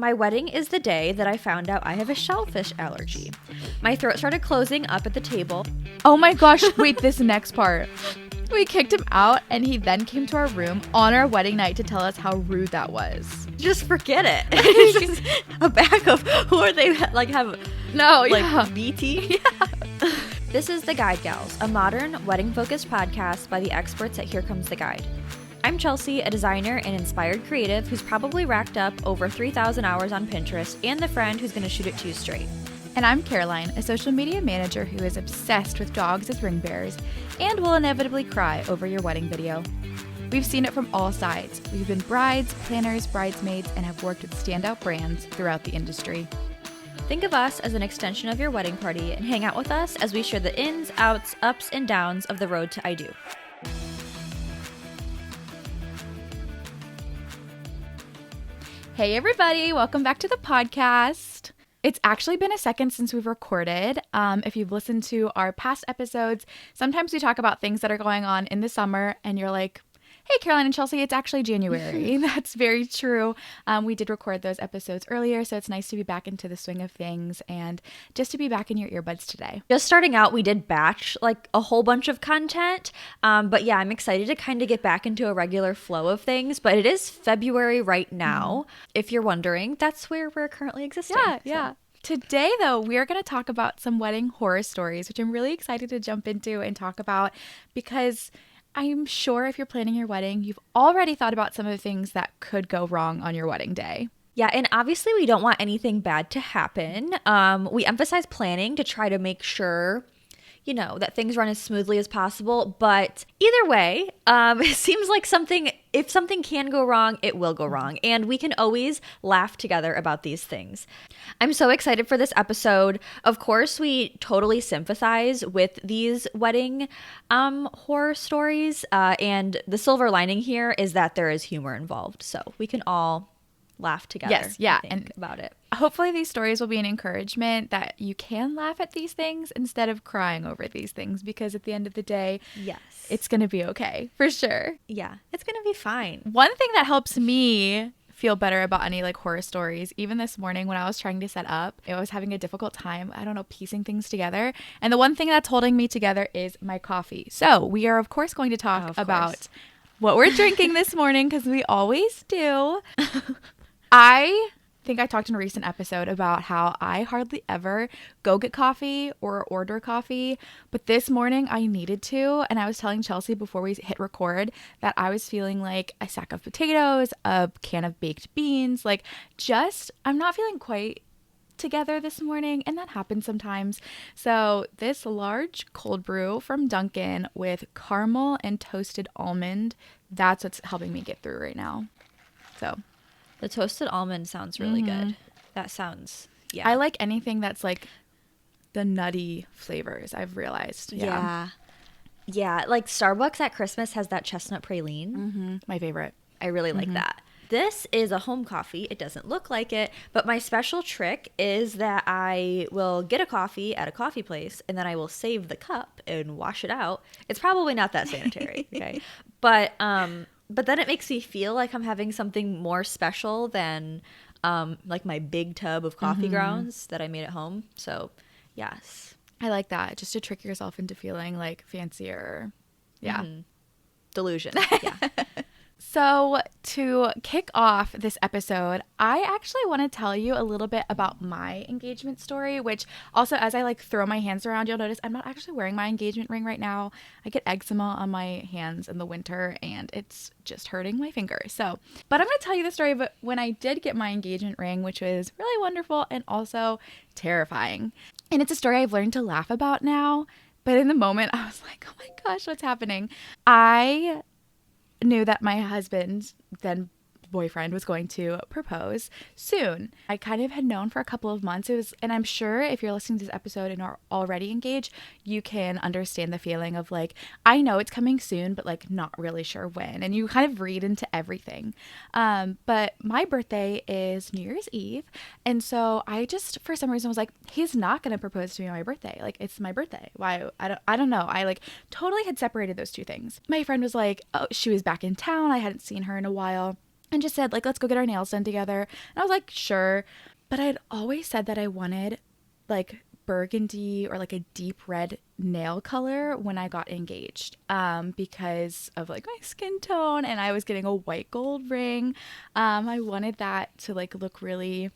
my wedding is the day that I found out I have a shellfish allergy. My throat started closing up at the table. Oh my gosh, wait, this next part. We kicked him out, and he then came to our room on our wedding night to tell us how rude that was. Just forget it. It's just a bag of, who are they, like, have, no, like, yeah. BT? Yeah. This is The Guide Gals, a modern, wedding-focused podcast by the experts at Here Comes the Guide. I'm Chelsea, a designer and inspired creative who's probably racked up over 3,000 hours on Pinterest, and the friend who's going to shoot it to you straight. And I'm Caroline, a social media manager who is obsessed with dogs as ring bearers and will inevitably cry over your wedding video. We've seen it from all sides. We've been brides, planners, bridesmaids, and have worked with standout brands throughout the industry. Think of us as an extension of your wedding party and hang out with us as we share the ins, outs, ups, and downs of the road to I do. Hey everybody, welcome back to the podcast. It's actually been a second since we've recorded. If you've listened to our past episodes, sometimes we talk about things that are going on in the summer and you're like, hey, Caroline and Chelsea, it's actually January. That's very true. We did record those episodes earlier, so it's nice to be back into the swing of things and just to be back in your earbuds today. Just starting out, we did batch like a whole bunch of content. But yeah, I'm excited to kind of get back into a regular flow of things. But it is February right now. If you're wondering, that's where we're currently existing. Yeah. Today, though, we're going to talk about some wedding horror stories, which I'm really excited to jump into and talk about because I'm sure if you're planning your wedding, you've already thought about some of the things that could go wrong on your wedding day. Yeah, and obviously we don't want anything bad to happen. We emphasize planning to try to make sure, you know, that things run as smoothly as possible. But either way, it seems like if something can go wrong, it will go wrong. And we can always laugh together about these things. I'm so excited for this episode. Of course, we totally sympathize with these wedding horror stories. And the silver lining here is that there is humor involved. So we can all laugh together. Yes, yeah, and about it. Hopefully these stories will be an encouragement that you can laugh at these things instead of crying over these things, because at the end of the day, yes, it's going to be okay, for sure. Yeah, it's going to be fine. One thing that helps me feel better about any like horror stories, even this morning when I was trying to set up, I was having a difficult time, piecing things together. And the one thing that's holding me together is my coffee. So we are, of course, going to talk about what we're drinking this morning, because we always do. I think I talked in a recent episode about how I hardly ever go get coffee or order coffee, but this morning I needed to, and I was telling Chelsea before we hit record that I was feeling like a sack of potatoes, a can of baked beans, I'm not feeling quite together this morning, and that happens sometimes. So this large cold brew from Dunkin' with caramel and toasted almond, that's what's helping me get through right now. So the toasted almond sounds really good. That sounds, yeah. I like anything that's like the nutty flavors, I've realized. Yeah. Like Starbucks at Christmas has that chestnut praline. My favorite. I really like that. This is a home coffee. It doesn't look like it, but my special trick is that I will get a coffee at a coffee place and then I will save the cup and wash it out. It's probably not that sanitary, okay? But then it makes me feel like I'm having something more special than like my big tub of coffee grounds that I made at home. So, yes. I like that, just to trick yourself into feeling like fancier. Yeah. Delusion. Yeah. So to kick off this episode, I actually want to tell you a little bit about my engagement story, which also, as I throw my hands around, you'll notice I'm not actually wearing my engagement ring right now. I get eczema on my hands in the winter and it's just hurting my fingers. But I'm going to tell you the story of when I did get my engagement ring, which was really wonderful and also terrifying. And it's a story I've learned to laugh about now, but in the moment I was like, oh my gosh, what's happening? I knew that my husband, then boyfriend, was going to propose soon. I kind of had known for a couple of months. And I'm sure if you're listening to this episode and are already engaged, you can understand the feeling of I know it's coming soon, but not really sure when. And you kind of read into everything. But my birthday is New Year's Eve. And so I just, for some reason, was like, he's not going to propose to me on my birthday. It's my birthday. Why? I don't know. I totally had separated those two things. My friend was like, oh, she was back in town. I hadn't seen her in a while. and just said, like, let's go get our nails done together. And I was like, sure. But I had always said that I wanted like burgundy or like a deep red nail color when I got engaged, because of like my skin tone, and I was getting a white gold ring. I wanted that to like look really,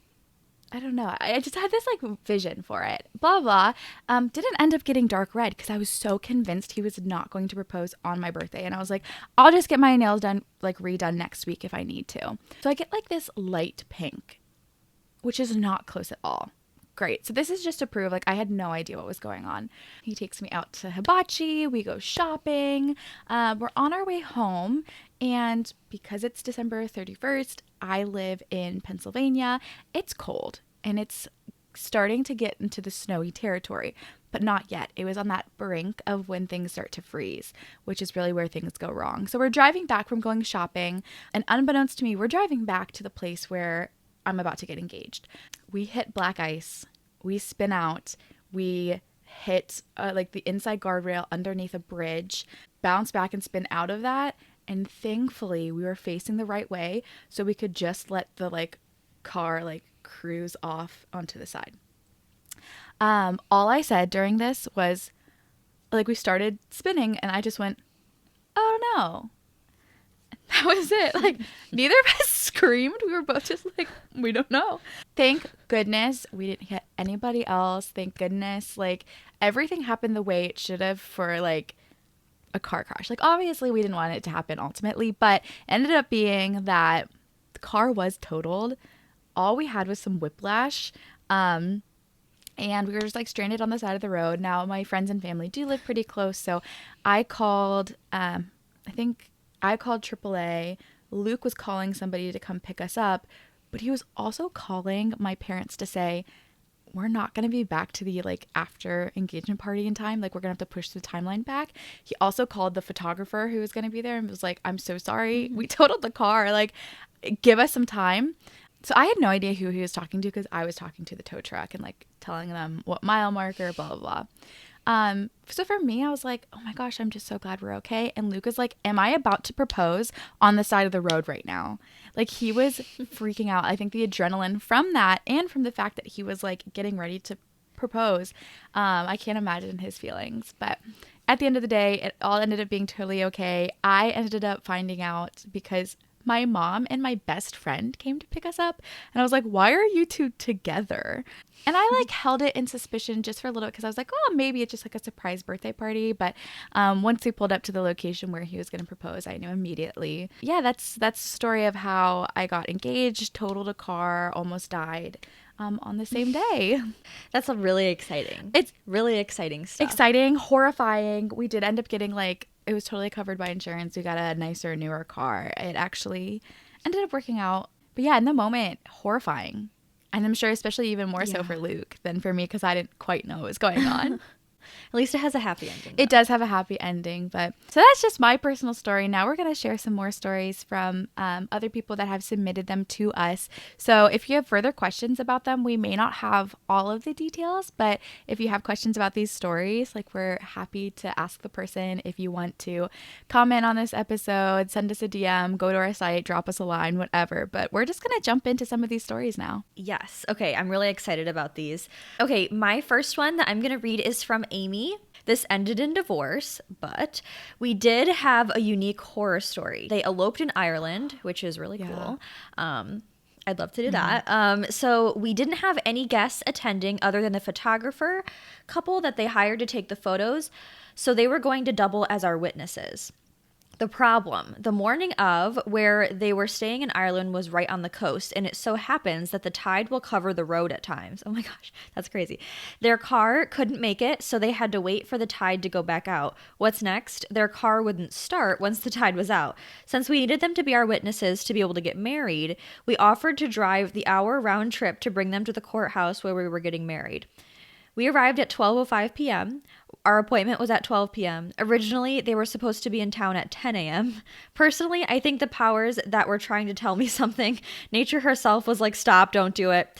I don't know. I just had this like vision for it. Blah blah. Didn't end up getting dark red because I was so convinced he was not going to propose on my birthday, and I was like, I'll just get my nails done, like redone next week if I need to. So I get like this light pink, which is not close at all. Great. So this is just to prove like I had no idea what was going on. He takes me out to Hibachi. We go shopping. We're on our way home. And because it's December 31st, I live in Pennsylvania. It's cold and it's starting to get into the snowy territory, but not yet. It was on that brink of when things start to freeze, which is really where things go wrong. So we're driving back from going shopping, and unbeknownst to me, we're driving back to the place where I'm about to get engaged. We hit black ice. We spin out. We hit like the inside guardrail underneath a bridge, bounce back and spin out of that. And thankfully we were facing the right way, so we could just let the like car like cruise off onto the side. All I said during this was like, we started spinning and I just went, oh no. That was it. Like, neither of us screamed. We were both just like, we don't know. Thank goodness we didn't hit anybody else. Thank goodness. Like, everything happened the way it should have for like a car crash. Like, obviously we didn't want it to happen ultimately, but it ended up being that the car was totaled. All we had was some whiplash. And we were just like stranded on the side of the road. Now my friends and family do live pretty close. So I called, I called AAA. Luke was calling somebody to come pick us up, but he was also calling my parents to say, we're not going to be back to the like after engagement party in time. Like, we're going to have to push the timeline back. He also called the photographer who was going to be there and was like, I'm so sorry. We totaled the car. Like, give us some time. So I had no idea who he was talking to because I was talking to the tow truck and like telling them what mile marker, blah, blah, blah. So for me, I was like, oh my gosh, I'm just so glad we're okay. And Luke was like, am I about to propose on the side of the road right now? Like, he was freaking out. I think the adrenaline from that and from the fact that he was like getting ready to propose, I can't imagine his feelings. But at the end of the day, it all ended up being totally okay. I ended up finding out because my mom and my best friend came to pick us up, and I was like, why are you two together? And I like held it in suspicion just for a little, because I was like, oh, maybe it's just like a surprise birthday party. But once we pulled up to the location where he was going to propose, I knew immediately. Yeah, that's the story of how I got engaged, totaled a car, almost died on the same day. That's really exciting. It's really exciting stuff. Exciting, horrifying. We did end up getting like, it was totally covered by insurance. We got a nicer, newer car. It actually ended up working out. But yeah, in the moment, horrifying. And I'm sure especially even more so for Luke than for me, because I didn't quite know what was going on. At least it has a happy ending. It does have a happy ending. But so that's just my personal story. Now we're going to share some more stories from other people that have submitted them to us. So if you have further questions about them, we may not have all of the details, but if you have questions about these stories, like, we're happy to ask the person. If you want to comment on this episode, send us a DM, go to our site, drop us a line, whatever. But we're just going to jump into some of these stories now. Yes. Okay. I'm really excited about these. Okay. My first one that I'm going to read is from Amy. This ended in divorce, but we did have a unique horror story. They eloped in Ireland, which is really cool. I'd love to do that. So we didn't have any guests attending other than the photographer couple that they hired to take the photos. So they were going to double as our witnesses. The problem, the morning of where they were staying in Ireland was right on the coast, and it so happens that the tide will cover the road at times. Oh my gosh, that's crazy. Their car couldn't make it, so they had to wait for the tide to go back out. What's next? Their car wouldn't start once the tide was out. Since we needed them to be our witnesses to be able to get married, we offered to drive the hour round trip to bring them to the courthouse where we were getting married. We arrived at 12:05 p.m. Our appointment was at 12 p.m. Originally, they were supposed to be in town at 10 a.m. Personally, I think the powers that were trying to tell me something, nature herself was like, stop, don't do it.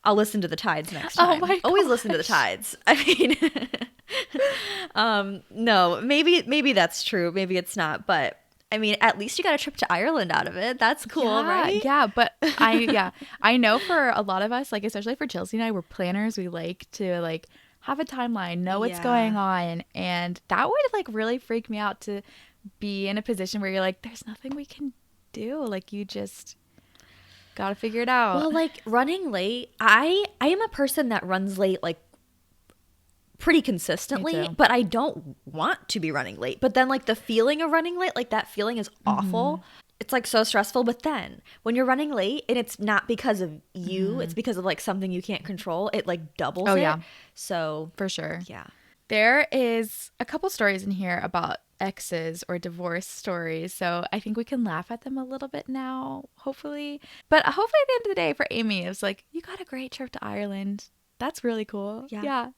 I'll listen to the tides next time. Oh my gosh. Always listen to the tides. I mean, no, maybe that's true. Maybe it's not. But I mean, at least you got a trip to Ireland out of it. That's cool, Yeah, right? yeah, but I know for a lot of us, like especially for Chelsea and I, we're planners. We like to like have a timeline, know what's going Yeah. on, and that would like really freak me out to be in a position where you're like, there's nothing we can do. Like you just gotta figure it out. Well, like running late, I am a person that runs late like pretty consistently, too. but I don't want to be running late. But then like the feeling of running late, like that feeling is awful. It's like so stressful. But then when you're running late and it's not because of you, it's because of like something you can't control, it like doubles Oh it. yeah, So for sure. yeah. There is a couple stories in here about exes or divorce stories, so I think we can laugh at them a little bit now, hopefully. But hopefully at the end of the day for Amy, it was like, you got a great trip to Ireland. That's really cool. Yeah.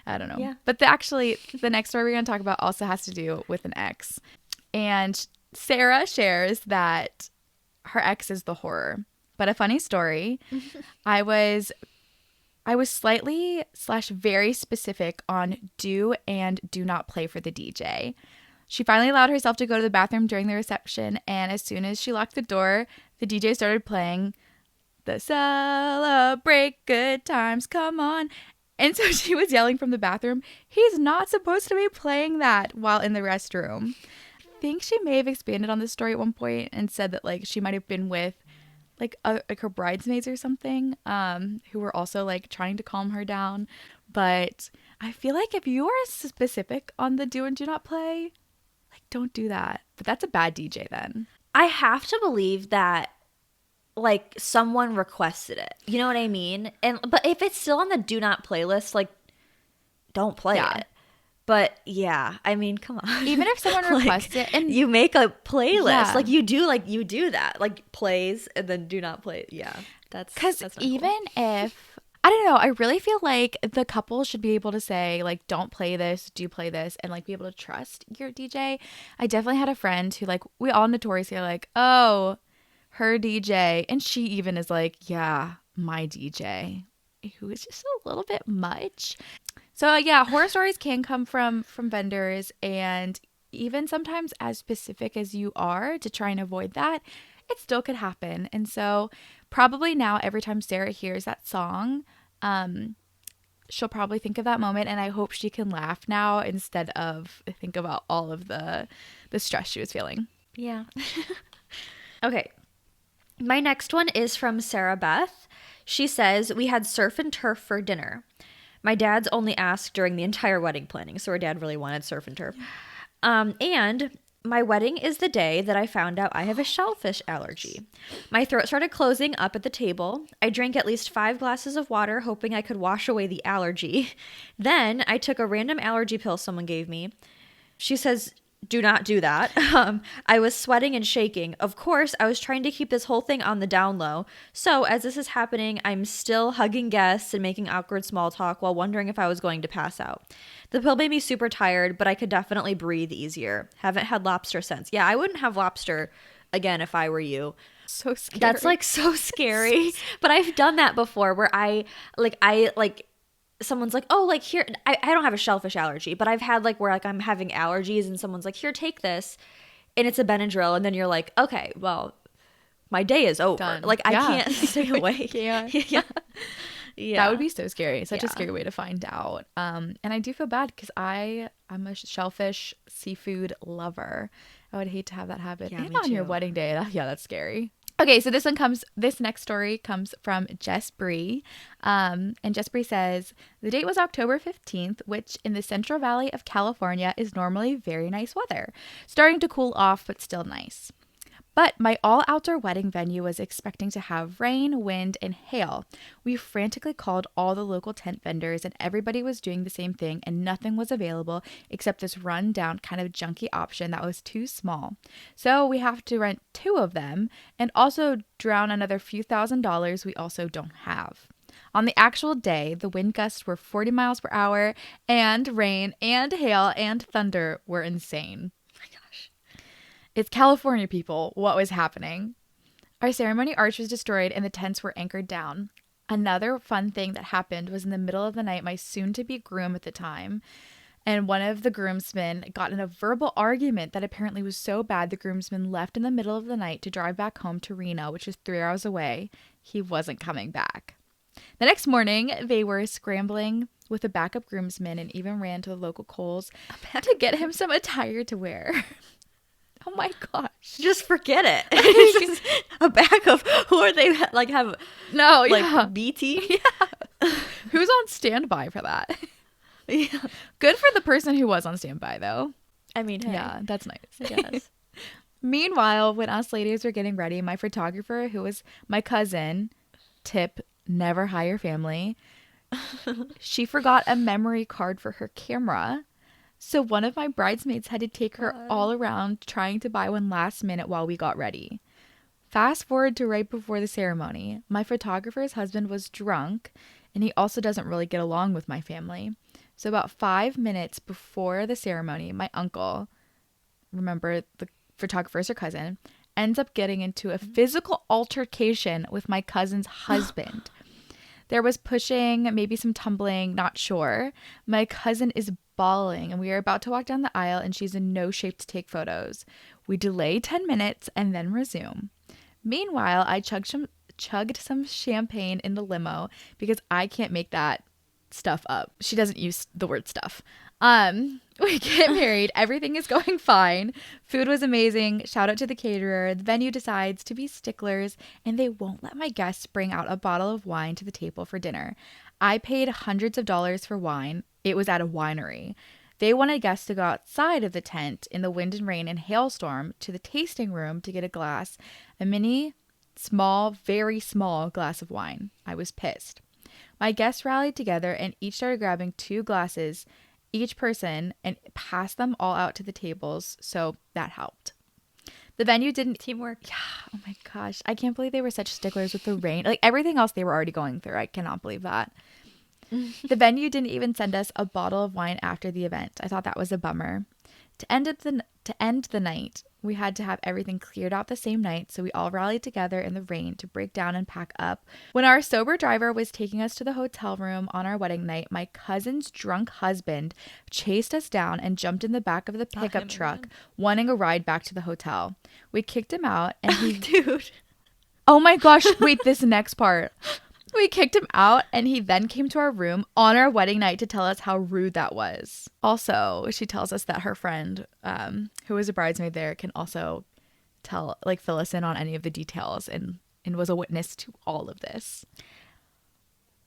I don't know. Yeah. But the next story we're going to talk about also has to do with an ex. And Sarah shares that her ex is the horror. But a funny story, I was slightly / very specific on do and do not play for the DJ. She finally allowed herself to go to the bathroom during the reception, and as soon as she locked the door, the DJ started playing the Celebrate Good Times, Come On. And so she was yelling from the bathroom, he's not supposed to be playing that while in the restroom. I think she may have expanded on this story at one point and said that like she might have been with like her bridesmaids or something who were also like trying to calm her down. But I feel like if you are specific on the do and do not play, like don't do that. But that's a bad DJ then. I have to believe that like someone requested it. You know what I mean? And but if it's still on the do not playlist, like don't play Yeah. it. But yeah, I mean, come on. Even if someone Like, requests it, and you make a playlist. Yeah. Like you do that. Like plays and then do not play. Yeah. because that's not even cool. if I don't know, I really feel like the couple should be able to say like don't play this, do play this, and like be able to trust your DJ. I definitely had a friend who like we all notoriously are like, oh, her DJ, and she even is like, yeah, my DJ, who is just a little bit much. So yeah, horror stories can come from vendors, and even sometimes as specific as you are to try and avoid that, it still could happen. And so probably now every time Sarah hears that song, she'll probably think of that moment, and I hope she can laugh now instead of think about all of the stress she was feeling. Yeah. Okay. My next one is from Sarah Beth. She says, we had surf and turf for dinner. My dad's only asked during the entire wedding planning, so her dad really wanted surf and turf. And my wedding is the day that I found out I have a shellfish allergy. My throat started closing up at the table. I drank at least 5 glasses of water, hoping I could wash away the allergy. Then I took a random allergy pill someone gave me. She says, do not do that. I was sweating and shaking. Of course, I was trying to keep this whole thing on the down low. So as this is happening, I'm still hugging guests and making awkward small talk while wondering if I was going to pass out. The pill made me super tired, but I could definitely breathe easier. Haven't had lobster since. Yeah, I wouldn't have lobster again if I were you. So scary. That's like so scary. But I've done that before where I someone's like, oh, like here, I don't have a shellfish allergy, but I've had like where like I'm having allergies and someone's like, here, take this. And it's a Benadryl. And then you're like, okay, well, my day is over. Done. Like I Yeah. can't stay awake. Yeah. Yeah. Yeah. That would be so scary. Such a Yeah. scary way to find out. And I do feel bad because I'm a shellfish seafood lover. I would hate to have that happen. Yeah, And me on your too. wedding day. That's scary. Okay, so this next story comes from Jess Bree. And Jess Bree says, the date was October 15th, which in the Central Valley of California is normally very nice weather. Starting to cool off, but still nice. But my all-outdoor wedding venue was expecting to have rain, wind, and hail. We frantically called all the local tent vendors, and everybody was doing the same thing, and nothing was available except this run-down kind of junky option that was too small. So we have to rent 2 of them and also drown another few $1,000s we also don't have. On the actual day, the wind gusts were 40 miles per hour, and rain and hail and thunder were insane. It's California, people. What was happening? Our ceremony arch was destroyed and the tents were anchored down. Another fun thing that happened was in the middle of the night, my soon-to-be groom at the time And one of the groomsmen got in a verbal argument that apparently was so bad the groomsman left in the middle of the night to drive back home to Reno, which is 3 hours away. He wasn't coming back. The next morning, they were scrambling with a backup groomsman and even ran to the local Kohl's to get him some attire to wear. Oh my gosh. Just forget it. It's just a backup. Who are they, like, have, no, like, yeah. BT? Yeah. Who's on standby for that? Yeah. Good for the person who was on standby, though. I mean, hey. Yeah, that's nice. I guess. Meanwhile, when us ladies were getting ready, my photographer, who was my cousin, tip, never hire family, she forgot a memory card for her camera. So one of my bridesmaids had to take her all around trying to buy one last minute while we got ready. Fast forward to right before the ceremony. My photographer's husband was drunk, and he also doesn't really get along with my family. So about 5 minutes before the ceremony, my uncle, remember the photographer's her cousin, ends up getting into a physical altercation with my cousin's husband. There was pushing, maybe some tumbling, not sure. My cousin is bawling, and we are about to walk down the aisle, and she's in no shape to take photos. We delay 10 minutes and then resume. Meanwhile, I chugged some champagne in the limo because I can't make that stuff up. She doesn't use the word stuff. We get married. Everything is going fine. Food was amazing. Shout out to the caterer. The venue decides to be sticklers, and they won't let my guests bring out a bottle of wine to the table for dinner. I paid hundreds of dollars for wine. It was at a winery. They wanted guests to go outside of the tent in the wind and rain and hailstorm to the tasting room to get a mini, small, very small glass of wine. I was pissed. My guests rallied together and each started grabbing 2 glasses, each person, and passed them all out to the tables, so that helped. The venue didn't... Teamwork. Yeah, oh my gosh. I can't believe they were such sticklers with the rain. Like, everything else they were already going through. I cannot believe that. The venue didn't even send us a bottle of wine after the event. I thought that was a bummer. To end the night, we had to have everything cleared out the same night, so we all rallied together in the rain to break down and pack up. When our sober driver was taking us to the hotel room on our wedding night, my cousin's drunk husband chased us down and jumped in the back of the pickup truck, wanting a ride back to the hotel. We kicked him out, and he... Dude. Oh my gosh, wait, this next part. We kicked him out, and he then came to our room on our wedding night to tell us how rude that was. Also, she tells us that her friend, who was a bridesmaid there, can also fill us in on any of the details and was a witness to all of this.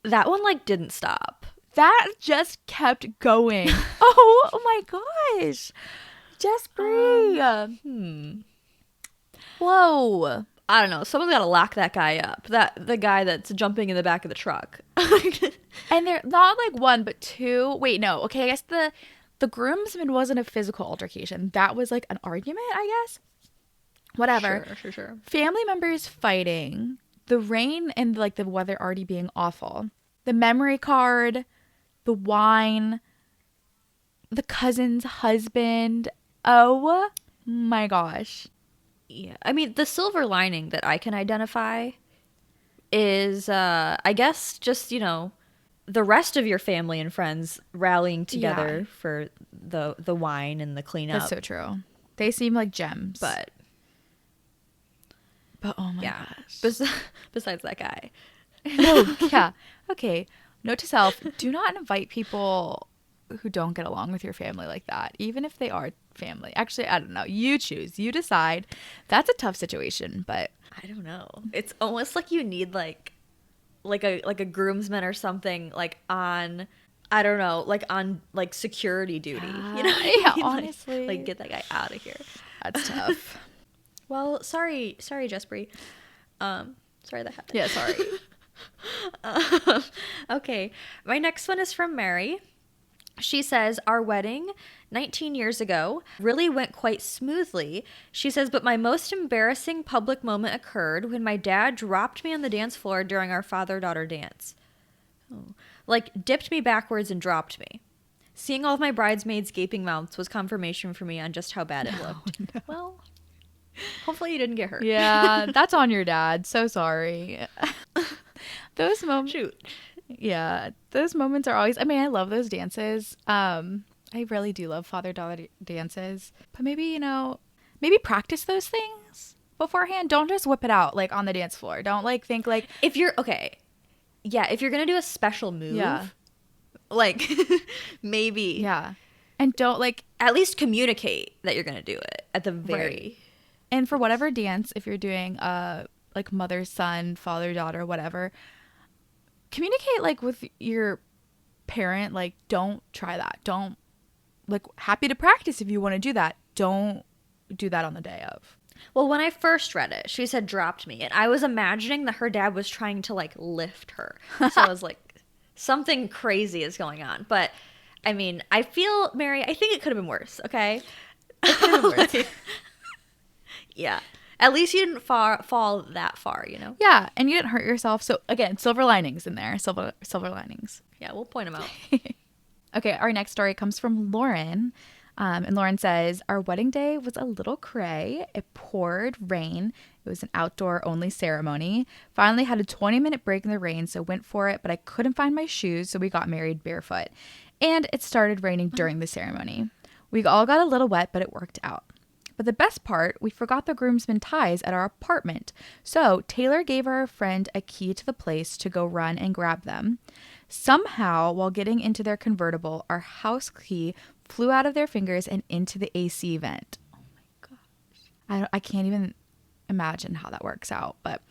That one, didn't stop. That just kept going. Oh my gosh. Just breathe. Whoa. I don't know. Someone's got to lock that guy up. The guy that's jumping in the back of the truck. And they're not one, but 2. Wait, no. Okay, I guess the groomsman wasn't a physical altercation. That was an argument, I guess. Whatever. Sure. Family members fighting. The rain and the weather already being awful. The memory card. The wine. The cousin's husband. Oh my gosh. Yeah, I mean, the silver lining that I can identify is, I guess, just, the rest of your family and friends rallying together for the wine and the cleanup. That's so true. They seem like gems. But oh my gosh. Besides that guy. No, yeah. Okay. Note to self, do not invite people who don't get along with your family like that, even if they are family. Actually, I don't know. You choose. You decide. That's a tough situation, but I don't know. It's almost like you need like a groomsman or something on, I don't know, on security duty. You know? Yeah, honestly. Get that guy out of here. That's tough. Well, sorry, Jespri. Sorry that happened. Yeah, sorry. Okay, my next one is from Mary. She says, our wedding 19 years ago really went quite smoothly. She says, but my most embarrassing public moment occurred when my dad dropped me on the dance floor during our father-daughter dance. Dipped me backwards and dropped me. Seeing all of my bridesmaids' gaping mouths was confirmation for me on just how bad it looked. No. Well, hopefully you didn't get hurt. Yeah, that's on your dad. So sorry. Those moments. Shoot. Yeah, those moments are always, I love those dances. I really do love father-daughter dances. But maybe, maybe practice those things beforehand. Don't just whip it out like on the dance floor. Don't like think like If you're okay, yeah, if you're gonna do a special move, yeah. like maybe Yeah. And don't like at least communicate that you're gonna do it at the very and for whatever dance, if you're doing like mother, son, father, daughter, whatever, communicate like with your parent, like don't try that. Don't like happy to practice if you want to do that. Don't do that on the day of. Well, when I first read it, she said dropped me, and I was imagining that her dad was trying to like lift her. So I was like, something crazy is going on. But I mean, I feel, Mary, I think it could have been worse, okay? It could have been worse. Like, yeah. At least you didn't fall that far, you know? Yeah, and you didn't hurt yourself. So again, silver linings in there. Silver linings. Yeah, we'll point them out. Okay, our next story comes from Lauren. And Lauren says, our wedding day was a little cray. It poured rain. It was an outdoor only ceremony. Finally had a 20-minute break in the rain, so went for it, but I couldn't find my shoes, so we got married barefoot. And it started raining during the ceremony. We all got a little wet, but it worked out. But the best part, we forgot the groomsmen ties at our apartment. So Taylor gave our friend a key to the place to go run and grab them. Somehow, while getting into their convertible, our house key flew out of their fingers and into the AC vent. Oh my gosh. I can't even imagine how that works out. But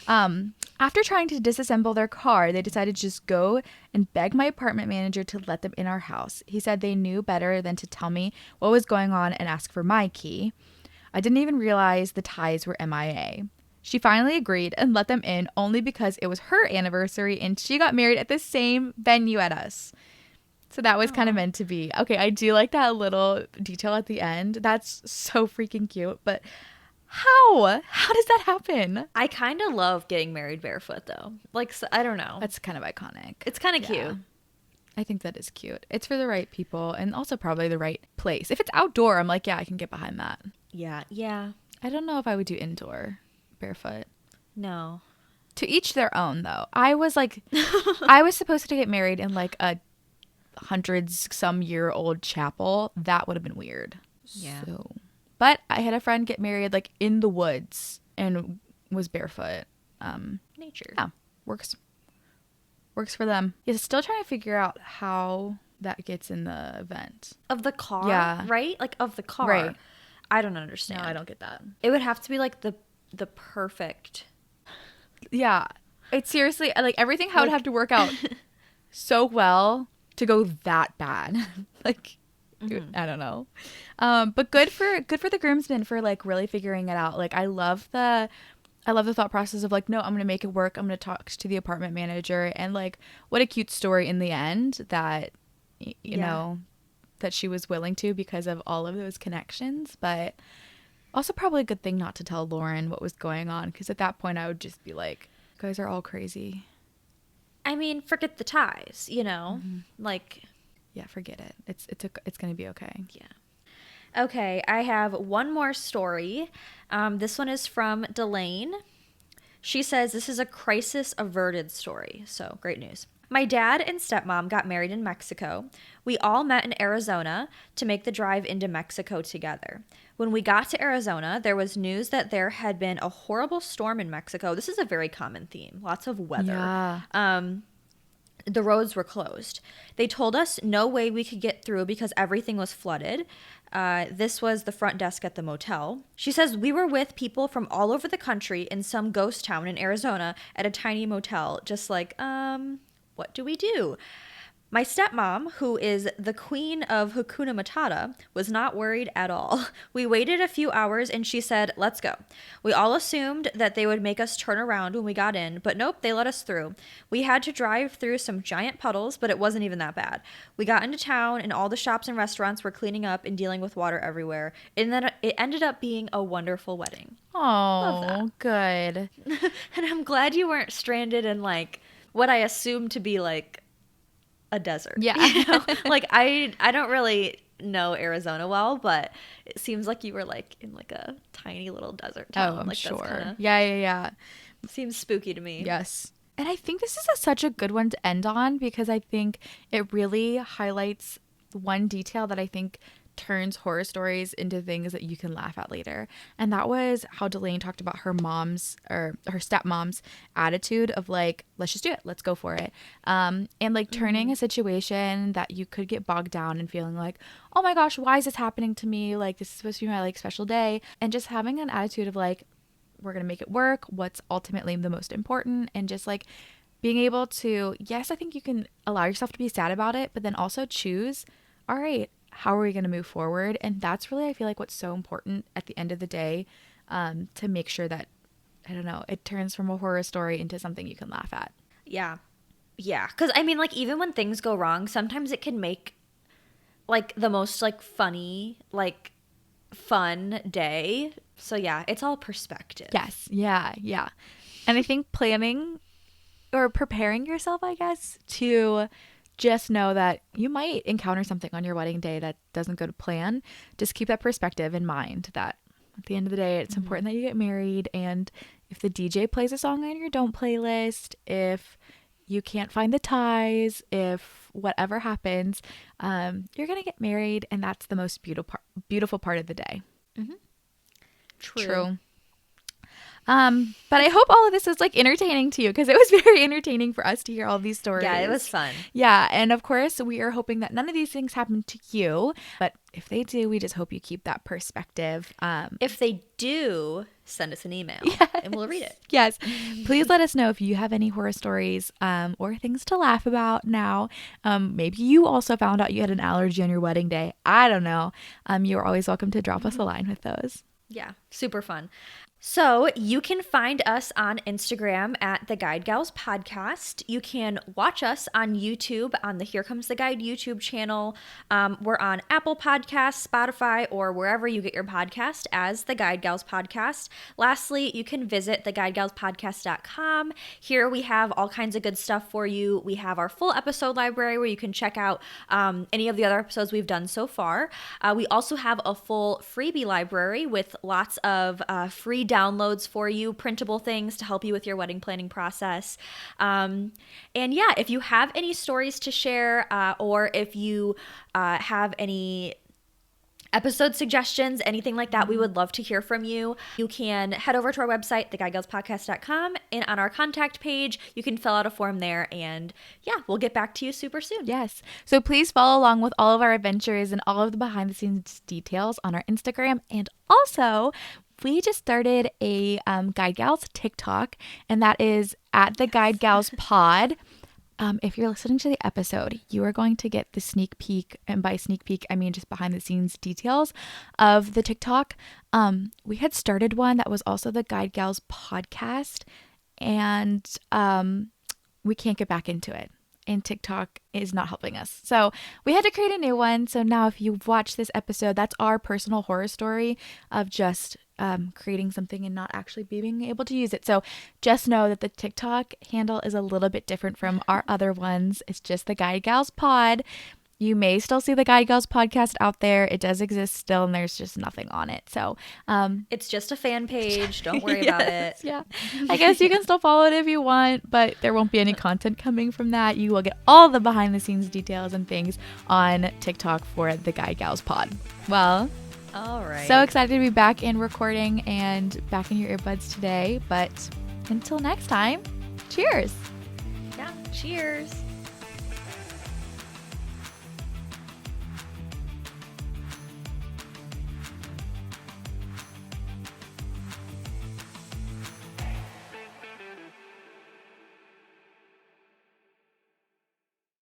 after trying to disassemble their car, they decided to just go and beg my apartment manager to let them in our house. He said they knew better than to tell me what was going on and ask for my key. I didn't even realize the ties were MIA. She finally agreed and let them in only because it was her anniversary and she got married at the same venue at us. So that was kind of meant to be. Okay, I do like that little detail at the end. That's so freaking cute. But how? How does that happen? I kind of love getting married barefoot, though. Like, so, I don't know. That's kind of iconic. It's kind of cute. I think that is cute. It's for the right people and also probably the right place. If it's outdoor, I'm like, yeah, I can get behind that. Yeah, yeah. I don't know if I would do indoor barefoot. No. To each their own, though. I was like, I was supposed to get married in like a hundreds some year old chapel. That would have been weird. Yeah. So, but I had a friend get married like in the woods and was barefoot. Nature. Yeah, works for them. Yeah, still trying to figure out how that gets in the event Of the car, yeah, right? Like of the car. Right. I don't understand. No, I don't get that. It would have to be like the perfect. Yeah, it's seriously like everything. How would have to work out so well to go that bad. Like, I don't know. But good for the groomsmen for like really figuring it out. Like I love the thought process of like, no, I'm going to make it work. I'm going to talk to the apartment manager, and like what a cute story in the end that you know that she was willing to because of all of those connections. But also probably a good thing not to tell Lauren what was going on, because at that point I would just be like, you guys are all crazy. I mean, forget the ties, you know? Like, yeah, forget it. It's going to be okay. Yeah. Okay, I have one more story. This one is from Delane. She says this is a crisis averted story. So, great news. My dad and stepmom got married in Mexico. We all met in Arizona to make the drive into Mexico together. When we got to Arizona, there was news that there had been a horrible storm in Mexico. This is a very common theme. Lots of weather. Yeah. The roads were closed. They told us no way we could get through because everything was flooded. This was the front desk at the motel. She says we were with people from all over the country in some ghost town in Arizona at a tiny motel, just like, what do we do? My stepmom, who is the queen of Hakuna Matata, was not worried at all. We waited a few hours and she said, let's go. We all assumed that they would make us turn around when we got in, but nope, they let us through. We had to drive through some giant puddles, but it wasn't even that bad. We got into town and all the shops and restaurants were cleaning up and dealing with water everywhere. And then it ended up being a wonderful wedding. Oh, good. And I'm glad you weren't stranded in like what I assume to be like a desert. Yeah. You know? Like I don't really know Arizona well, but it seems like you were like in like a tiny little desert town. Oh, I'm like, sure. Kinda, Yeah. seems spooky to me. Yes. And I think this is such a good one to end on, because I think it really highlights one detail that I think turns horror stories into things that you can laugh at later. And that was how Delaney talked about her mom's or her stepmom's attitude of like, let's just do it. Let's go for it. And like turning a situation that you could get bogged down and feeling like, oh my gosh, why is this happening to me? Like, this is supposed to be my like special day. And just having an attitude of like, we're going to make it work. What's ultimately the most important. And just like being able to, yes, I think you can allow yourself to be sad about it, but then also choose, all right, how are we going to move forward? And that's really, I feel like, what's so important at the end of the day, to make sure that, I don't know, it turns from a horror story into something you can laugh at. Yeah. Yeah. Because, I mean, like, even when things go wrong, sometimes it can make, like, the most, like, funny, like, fun day. So, yeah, it's all perspective. Yes. Yeah. Yeah. And I think planning or preparing yourself, I guess, to just know that you might encounter something on your wedding day that doesn't go to plan. Just keep that perspective in mind that at the end of the day, it's important that you get married. And if the DJ plays a song on your don't playlist, if you can't find the ties, if whatever happens, you're going to get married. And that's the most beautiful part of the day. Mm-hmm. True. But I hope all of this is like entertaining to you, because it was very entertaining for us to hear all these stories. Yeah, it was fun. Yeah. And of course, we are hoping that none of these things happen to you. But if they do, we just hope you keep that perspective. If they do, send us an email and we'll read it. Yes. Please let us know if you have any horror stories or things to laugh about now. Maybe you also found out you had an allergy on your wedding day. I don't know. You're always welcome to drop us a line with those. Yeah, super fun. So you can find us on Instagram at The Guide Gals Podcast. You can watch us on YouTube on the Here Comes the Guide YouTube channel. We're on Apple Podcasts, Spotify, or wherever you get your podcast as The Guide Gals Podcast. Lastly, you can visit theguidegalspodcast.com. Here we have all kinds of good stuff for you. We have our full episode library where you can check out any of the other episodes we've done so far. We also have a full freebie library with lots of free downloads for you, printable things to help you with your wedding planning process. And yeah, if you have any stories to share, or if you have any episode suggestions, anything like that, we would love to hear from you. You can head over to our website, theguidegalspodcast.com, and on our contact page, you can fill out a form there, and yeah, we'll get back to you super soon. Yes. So please follow along with all of our adventures and all of the behind the scenes details on our Instagram. And also, we just started a Guide Gals TikTok, and that is at the Guide Gals Pod. If you're listening to the episode, you are going to get the sneak peek, and by sneak peek, I mean just behind the scenes details of the TikTok. We had started one that was also the Guide Gals podcast, and we can't get back into it. And TikTok is not helping us. So we had to create a new one. So now if you've watched this episode, that's our personal horror story of just creating something and not actually being able to use it. So just know that the TikTok handle is a little bit different from our other ones. It's just the Guide Gals Pod. You may still see the Guide Gals podcast out there. It does exist still, and there's just nothing on it. So it's just a fan page. Don't worry about it. Yeah. I guess you can still follow it if you want, but there won't be any content coming from that. You will get all the behind the scenes details and things on TikTok for the Guide Gals Pod. Well, all right. So excited to be back in recording and back in your earbuds today. But until next time, cheers. Yeah, cheers.